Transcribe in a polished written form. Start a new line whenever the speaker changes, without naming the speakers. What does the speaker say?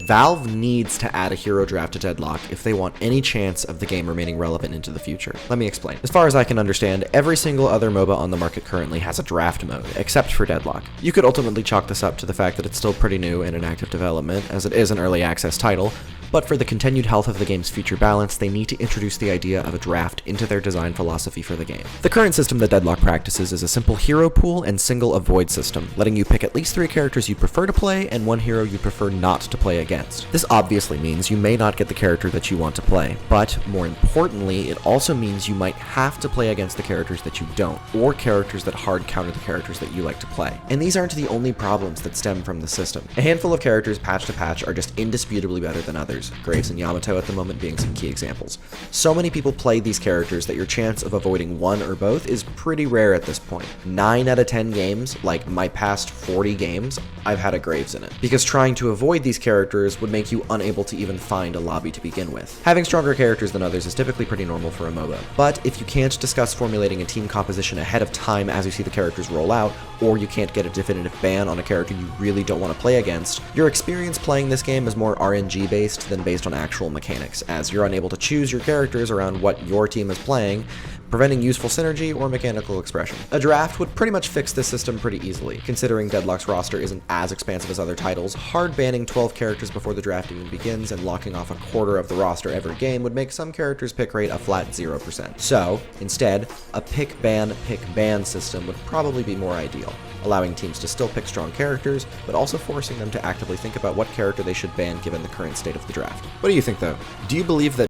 Valve needs to add a hero draft to Deadlock if they want any chance of the game remaining relevant into the future. Let me explain. As far as I can understand, every single other MOBA on the market currently has a draft mode, except for Deadlock. You could ultimately chalk this up to the fact that it's still pretty new and in active development, as it is an early access title, but for the continued health of the game's future balance, they need to introduce the idea of a draft into their design philosophy for the game. The current system that Deadlock practices is a simple hero pool and single avoid system, letting you pick at least 3 characters you prefer to play and 1 hero you prefer not to play against. This obviously means you may not get the character that you want to play, but more importantly, it also means you might have to play against the characters that you don't, or characters that hard counter the characters that you like to play. And these aren't the only problems that stem from the system. A handful of characters patch to patch are just indisputably better than others, Graves and Yamato at the moment being some key examples. So many people play these characters that your chance of avoiding one or both is pretty rare at this point. 9 out of 10 games, like my past 40 games, I've had a Graves in it, because trying to avoid these characters would make you unable to even find a lobby to begin with. Having stronger characters than others is typically pretty normal for a MOBA, but if you can't discuss formulating a team composition ahead of time as you see the characters roll out, or you can't get a definitive ban on a character you really don't want to play against, your experience playing this game is more RNG based than based on actual mechanics, as you're unable to choose your characters around what your team is playing, preventing useful synergy or mechanical expression. A draft would pretty much fix this system pretty easily. Considering Deadlock's roster isn't as expansive as other titles, hard banning 12 characters before the draft even begins and locking off a quarter of the roster every game would make some characters' pick rate a flat 0%. So, instead, a pick ban system would probably be more ideal, allowing teams to still pick strong characters, but also forcing them to actively think about what character they should ban given the current state of the draft. What do you think though? Do you believe that